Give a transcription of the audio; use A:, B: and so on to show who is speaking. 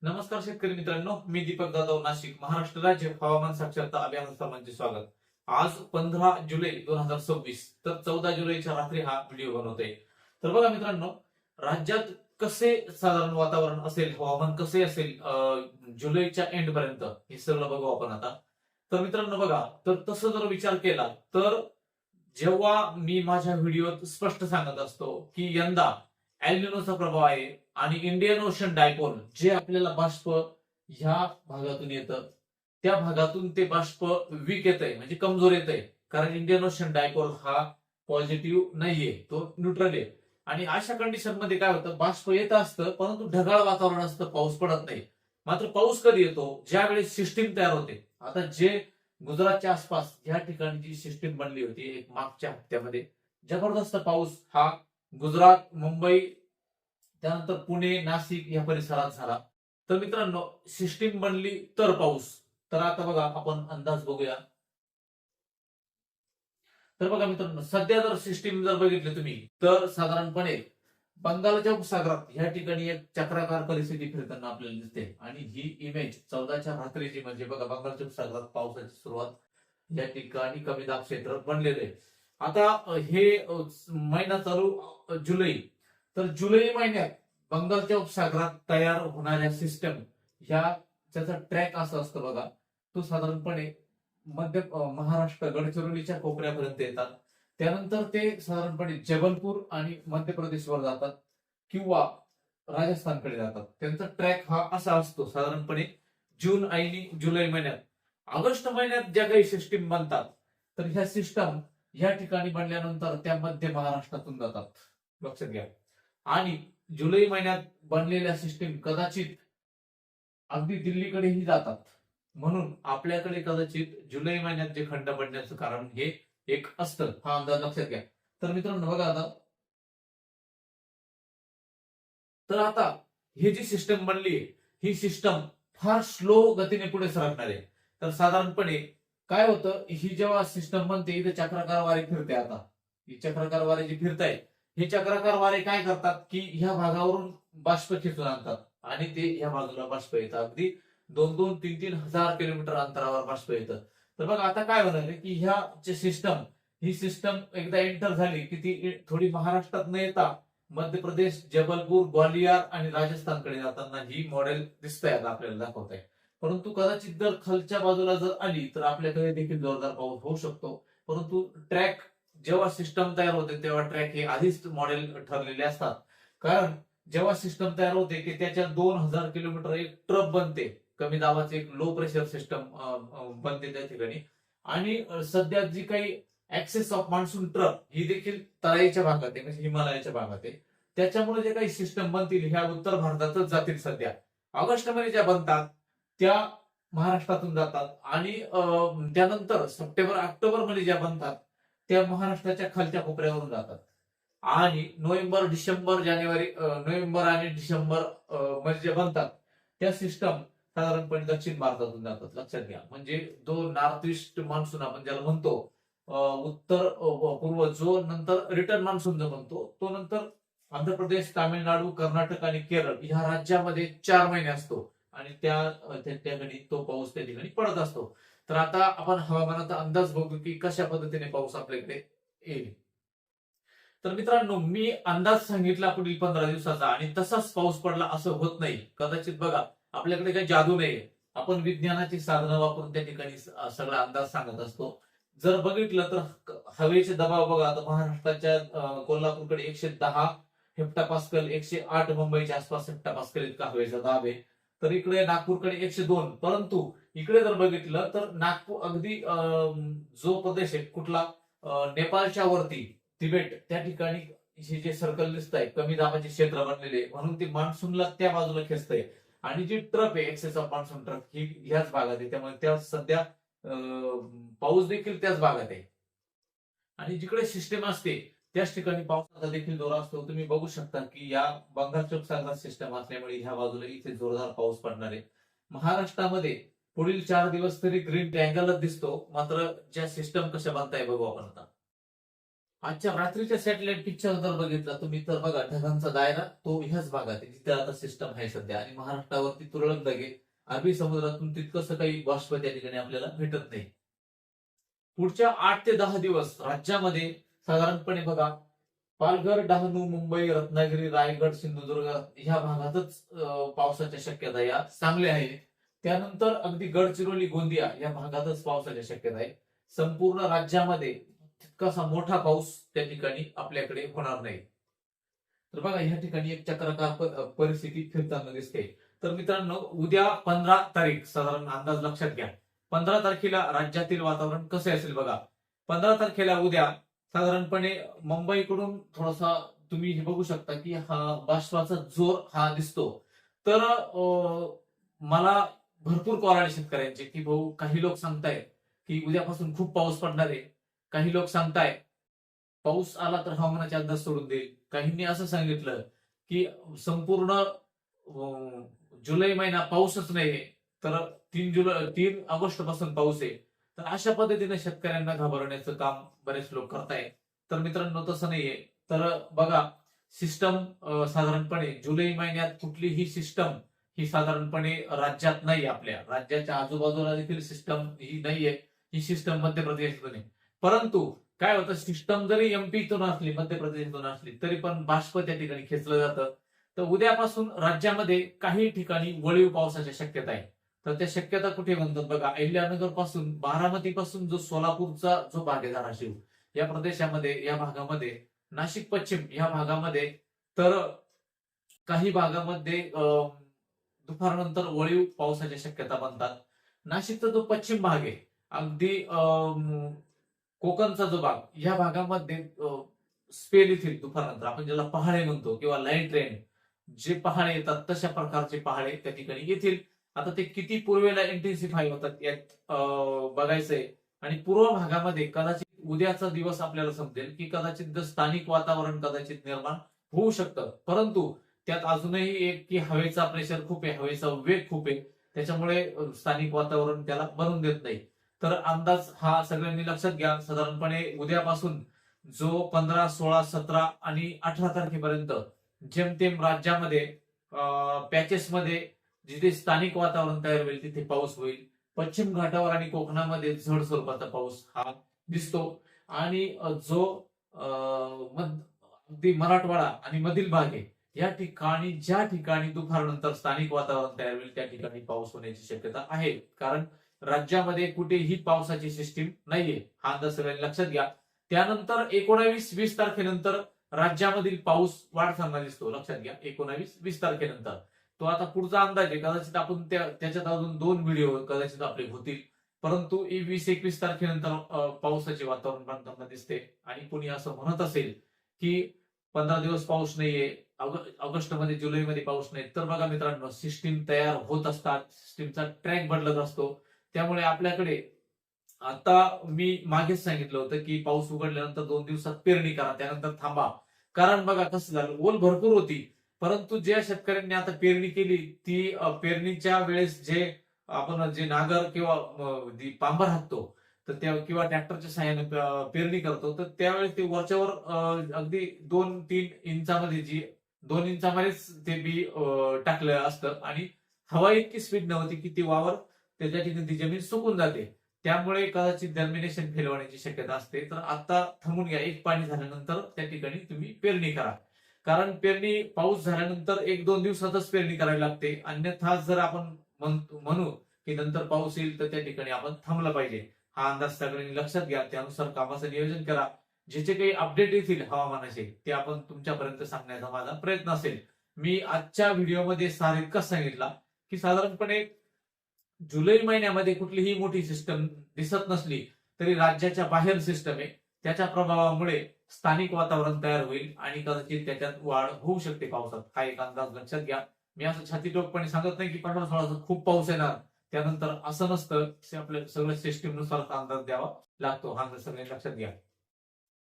A: नमस्कार शेतकरी मित्रांनो, मी दीपक जाधव, नाशिक, महाराष्ट्र राज्य हवामान साक्षरता अभियान सर्वांचे स्वागत. आज 15 जुलै 2026 तर 14 जुलैच्या रात्री हा व्हिडिओ बनवतोय. तर बघा मित्रांनो, राज्यात कसे साधारण वातावरण असेल, हवामान कसे असेल जुलैच्या एंड पर्यंत हे सगळं बघू आपण आता. तर मित्रांनो बघा, तर तसं जर विचार केला तर जेव्हा मी माझ्या व्हिडिओत स्पष्ट सांगत असतो की यंदा एल प्रभाव आहे आणि इंडियन ओशन डायपोल जे आपल्याला बाष्प ह्या भागातून येतं, त्या भागातून ते बाष्प वीक येत आहे, म्हणजे कमजोर येत आहे. कारण इंडियन ओशन डायपोल हा पॉझिटिव्ह नाहीये, तो न्यूट्रल आहे. आणि अशा कंडिशन मध्ये काय होतं, बाष्प येत असतं परंतु ढगाळ वातावरण असतं, पाऊस पडत नाही. मात्र पाऊस कधी येतो, ज्यावेळेस सिस्टीम तयार होते. आता जे गुजरातच्या आसपास या ठिकाणी जी सिस्टीम बनली होती एक मागच्या हप्त्यामध्ये, जबरदस्त पाऊस हा गुजरात, मुंबई, त्यानंतर पुणे, नाशिक या परिसरात झाला. तर मित्रांनो, सिस्टीम बनली तर पाऊस. तर आता बघा आपण अंदाज बघूया. तर बघा मित्रांनो, सध्या जर सिस्टीम जर बघितली तुम्ही तर साधारणपणे बंगालच्या उपसागरात या ठिकाणी एक चक्राकार परिस्थिती फिरताना आपल्याला दिसते. आणि ही इमेज 14च्या रात्रीची, म्हणजे बघा बंगालच्या उपसागरात पावसाची सुरुवात या ठिकाणी कमी दाब क्षेत्र बनलेले आहे. आता हे महिना चालू जुलै. तर जुलै महिन्यात बंगालच्या उपसागरात तयार होणाऱ्या सिस्टम ह्या त्याचा ट्रॅक असा असतो बघा. तो साधारणपणे मध्य महाराष्ट्र गडचिरोलीच्या कोपऱ्यापर्यंत येतात. त्यानंतर ते साधारणपणे जबलपूर आणि मध्य प्रदेशवर जातात किंवा राजस्थानकडे जातात. त्यांचा ट्रॅक हा असा असतो साधारणपणे जून आणि जुलै महिन्यात. ऑगस्ट महिन्यात ज्या काही सिस्टीम बनतात तर ह्या सिस्टम या ठिकाणी बनल्यानंतर त्या मध्य महाराष्ट्रातून जातात, लक्षात घ्या. आणि जुलै महिन्यात बनलेल्या सिस्टीम कदाचित अगदी दिल्लीकडेही जातात. म्हणून आपल्याकडे कदाचित जुलै महिन्यात जे खंड पडण्याचं कारण हे एक असतं, हा अंदाज लक्षात घ्या. तर मित्रांनो बघा आता, तर आता ही जी सिस्टम बनली ही सिस्टम फार स्लो गतीने पुढे सरकणार आहे. तर साधारणपणे काय होतं, ही जेव्हा सिस्टम बनते इथे चक्राकार वारे फिरते. आता ही चक्राकार वारे जी फिरताय, हे चक्राकार वारे काय करतात की ह्या भागावरून बाष्प खेचून आणतात आणि ते ह्या बाजूला बाष्प येतं. अगदी 2-2, 3-3 हजार किलोमीटर अंतरावर बाष्प येतं. तर बघा आता काय होणार आहे की ह्या जे सिस्टम, ही सिस्टम एकदा एंटर झाली की ती थोडी महाराष्ट्रात न येता मध्य प्रदेश, जबलपूर, ग्वालियर आणि राजस्थानकडे जाताना ही मॉडेल दिसतंय, आता आपल्याला दाखवत आहे. परंतु कदाचित जर खालच्या बाजूला जर आली तर आपल्याकडे देखील जोरदार पाऊस होऊ शकतो. परंतु ट्रॅक जेव्हा सिस्टम तयार होते तेव्हा ट्रॅक हे आधीच मॉडेल ठरलेले असतात. कारण जेव्हा सिस्टम तयार होते की त्याच्या 2,000 किलोमीटर एक ट्रप बनते, कमी दाबाचे एक लो प्रेशर सिस्टम बनते त्या ठिकाणी. आणि सध्या जी काही ऍक्सेस ऑफ मान्सून ट्रप ही देखील तराईच्या भागात आहे, म्हणजे हिमालयाच्या भागात आहे. त्याच्यामुळे जे काही सिस्टम बनतील ह्या उत्तर भारतातच जातील. सध्या ऑगस्ट मध्ये ज्या बनतात त्या महाराष्ट्रातून जातात आणि त्यानंतर सप्टेंबर ऑक्टोबर मध्ये ज्या बनतात त्या महाराष्ट्राच्या खालच्या कोपऱ्यावरून जातात. आणि नोव्हेंबर, डिसेंबर, जानेवारी, नोव्हेंबर आणि डिसेंबर मध्ये जे बनतात त्या सिस्टम साधारणपणे दक्षिण भारतातून जातात, लक्षात घ्या. म्हणजे जो नॉर्थ ईस्ट मान्सून आपण ज्याला म्हणतो, उत्तर पूर्व, जो नंतर रिटर्न मान्सून जो म्हणतो, तो नंतर आंध्र प्रदेश, तामिळनाडू, कर्नाटक आणि केरळ ह्या राज्यामध्ये 4 महिने असतो. आणि त्या ठिकाणी तो पाऊस त्या ठिकाणी पडत असतो. तर आता आपण हवामानाचा अंदाज बघू की कशा पद्धतीने पाऊस आपल्याकडे येईल. तर मित्रांनो, मी अंदाज सांगितला पुढील 15 दिवसाचा आणि तसाच पाऊस पडला असं होत नाही. कदाचित बघा, आपल्याकडे काही जादू नाहीये. आपण विज्ञानाची साधनं वापरून त्या ठिकाणी सगळा अंदाज सांगत असतो. जर बघितलं तर हवेचे दबाव बघा, आता महाराष्ट्राच्या कोल्हापूरकडे 110 हेक्टापास्कल, 108 मुंबईच्या आसपास हेक्टापास्कल इतका हवेचा दाब आहे. तर इकडे नागपूरकडे 102. परंतु इकडे जर बघितलं तर नागपूर अगदी जो प्रदेश आहे कुठला, नेपाळच्या वरती तिबेट, त्या ठिकाणी हे जे सर्कल दिसत आहे, कमी दाबाचे क्षेत्र बनलेले, म्हणून ते मान्सूनला त्या बाजूला खेचतंय. आणि जी ट्रप आहे, एक्सेस ऑफ मान्सून ट्रप, ही ह्याच भागात आहे. त्यामुळे त्या सध्या पाऊस देखील त्याच भागात आहे. आणि जिकडे सिस्टम असते त्याच ठिकाणी पावसाचा देखील जोर असतो. तुम्ही बघू शकता की या बंगालच्या उपसागरात सिस्टम असल्यामुळे ह्या बाजूला इथे जोरदार पाऊस पडणार आहे. महाराष्ट्रामध्ये पुढील 4 दिवस तरी ग्रीन ट्रँगलच दिसतो. मात्र ज्या सिस्टम कशा बनताय बघू आपण आता. आजच्या रात्रीच्या सॅटेलाइट पिक्चर जर बघितला तुम्ही तर बघा ढगांचा दायरा तो ह्याच भागात आहे जिथे आता सिस्टम आहे सध्या, आणि महाराष्ट्रावरती तुरळक ढगे, अरबी समुद्रातून तितकंसं काही बाष्प त्या ठिकाणी आपल्याला भेटत नाही. पुढच्या 8 ते 10 दिवस राज्यामध्ये साधारणपणे बघा पालघर, डहाणू, मुंबई, रत्नागिरी, रायगड, सिंधुदुर्ग ह्या भागातच पावसाच्या शक्यता या चांगल्या आहे. त्यानंतर अगदी गडचिरोली, गोंदिया या भागातच पावसाच्या शक्यता आहे. संपूर्ण राज्यामध्ये तितकासा मोठा पाऊस त्या ठिकाणी आपल्याकडे होणार नाही. तर बघा ह्या ठिकाणी एक चक्राकार परिस्थिती फिरताना दिसते. तर मित्रांनो उद्या 15 तारीख साधारण अंदाज लक्षात घ्या. 15 तारखेला राज्यातील वातावरण कसे असेल बघा. 15 तारखेला उद्या साधारणपणे मुंबईकडून थोडासा तुम्ही हे बघू शकता की हा बाष्पाचा जोर हा दिसतो. तर मला भरपूर कॉल आले शेतकऱ्यांचे की भाऊ काही लोक सांगतायत की उद्यापासून खूप पाऊस पडणार आहे. काही लोक सांगताय पाऊस आला तर हवामानाचे अंदाज सोडून देईल. काहींनी असं सांगितलं की संपूर्ण जुलै महिना पाऊसच नाहीये, तर 3 ऑगस्ट पासून पाऊस आहे. तर अशा पद्धतीने शेतकऱ्यांना घाबरवण्याचं काम बरेच लोक करतायत. तर मित्रांनो तसं नाहीये. तर बघा सिस्टम साधारणपणे जुलै महिन्यात कुठलीही सिस्टम ही साधारणपणे राज्यात नाही, आपल्या राज्याच्या आजूबाजूला देखील सिस्टम ही नाहीये. ही सिस्टम मध्य प्रदेशातून आहे. परंतु काय होतं, सिस्टम जरी एमपीतून असली, मध्य प्रदेशातून असली, तरी पण बाष्प त्या ठिकाणी खेचलं जातं. तर उद्यापासून राज्यामध्ये काही ठिकाणी वळीव पावसाच्या शक्यता आहे. तर त्या शक्यता कुठे म्हणतात बघा, अहिल्यानगर पासून बारामती पासून जो सोलापूरचा जो भाग आहे धाराशिव या प्रदेशामध्ये, या भागामध्ये, नाशिक पश्चिम या भागामध्ये, तर काही भागामध्ये दुपारनंतर वळीव पावसाच्या शक्यता बनतात. नाशिकचा जो पश्चिम भाग आहे, अगदी कोकणचा जो भाग, या भागामध्ये स्पेल येथील दुपारनंतर आपण ज्याला पहाडे म्हणतो किंवा लाईट रेन, जे पहाडे येतात तशा प्रकारचे पहाडे त्या ठिकाणी येतील. आता ते किती पूर्वेला इंटेन्सिफाय होतात यात बघायचंय. आणि पूर्व भागामध्ये कदाचित उद्याचा दिवस आपल्याला समजेल की कदाचित स्थानिक वातावरण कदाचित निर्माण होऊ शकतं. परंतु त्यात अजूनही एक की हवेचा प्रेशर खूप आहे, हवेचा वेग खूप आहे, त्याच्यामुळे स्थानिक वातावरण त्याला बनवून देत नाही. तर अंदाज हा सगळ्यांनी लक्षात घ्या. साधारणपणे उद्यापासून जो 15, 16, 17 आणि 18 तारखेपर्यंत जेमतेम राज्यामध्ये पॅचेसमध्ये जिथे स्थानिक वातावरण तयार होईल तिथे पाऊस होईल. पश्चिम घाटावर आणि कोकणामध्ये झड स्वरूपाचा पाऊस हा दिसतो. आणि जो अगदी मराठवाडा आणि मधील भाग आहे या ठिकाणी, ज्या ठिकाणी दुपारनंतर स्थानिक वातावरण तयार होईल त्या ठिकाणी पाऊस होण्याची शक्यता आहे. कारण राज्यामध्ये कुठेही पावसाची सिस्टीम नाहीये, हा अंदाज सगळ्यांनी लक्षात घ्या. त्यानंतर 19-20 तारखेनंतर राज्यामधील पाऊस वाढताना दिसतो. लक्षात घ्या 19-20 तारखेनंतर. तो आता पुढचा अंदाज आहे, कदाचित आपण त्याच्यात अजून 2 व्हिडिओ कदाचित आपले होतील. परंतु 20-21 तारखेनंतर पावसाचे वातावरण बनताना दिसते. आणि कुणी असं म्हणत असेल की 15 दिवस पाऊस नाहीये, ऑगस्टमध्ये, जुलैमध्ये पाऊस नाही, तर बघा मित्रांनो सिस्टीम तयार होत असतात, सिस्टीमचा ट्रॅक बदलत असतो. त्यामुळे आपल्याकडे आता मी मागेच सांगितलं होतं की पाऊस उघडल्यानंतर 2 दिवसात पेरणी करा, त्यानंतर थांबा. कारण बघा कसं झालं, ओल भरपूर होती. परंतु ज्या शेतकऱ्यांनी आता पेरणी केली ती पेरणीच्या वेळेस जे आपण जे नांगर किंवा पांबर हाकतो तर त्या किंवा ट्रॅक्टरच्या साहाय्याने पेरणी करतो, तर त्यावेळेस ते वरच्यावर अगदी 2-3 इंचामध्ये 2 इंचामध्येच ते बी टाकलं असतं. आणि हवा इतकी स्पीड नव्हती की ती वावर त्याच्या ठिकाणी ती जमीन सुकून जाते. त्यामुळे कदाचित जर्मिनेशन फेल होण्याची शक्यता असते. तर आता थांबून घ्या, एक पाणी झाल्यानंतर त्या ठिकाणी तुम्ही पेरणी करा. कारण पेरणी पाऊस झाल्यानंतर 1-2 दिवसातच पेरणी करावी लागते. अन्यथा जर आपण म्हणू की नंतर पाऊस येईल तर त्या ठिकाणी आपण थांबलं पाहिजे. हा अंदाज सगळ्यांनी लक्षात घ्या. त्यानुसार कामाचं नियोजन करा. जे जे काही अपडेट येतील हवामानाचे ते आपण तुमच्यापर्यंत सांगण्याचा माझा प्रयत्न असेल. मी आजच्या व्हिडिओमध्ये इतकाच सांगितला की साधारणपणे जुलै महिन्यामध्ये कुठलीही मोठी सिस्टम दिसत नसली तरी राज्याच्या बाहेर सिस्टम आहे, त्याच्या प्रभावामुळे स्थानिक वातावरण तयार होईल आणि कदाचित त्याच्यात वाढ होऊ शकते पावसात. हा एक अंदाज लक्षात घ्या. मी असं छातीटोकपणे सांगत नाही की 15-16 खूप पाऊस येणार, त्यानंतर असं नसतं. आपल्या सगळ्या सिस्टीमनुसार अंदाज द्यावा लागतो. हा अंदाज सगळ्यांनी लक्षात घ्या.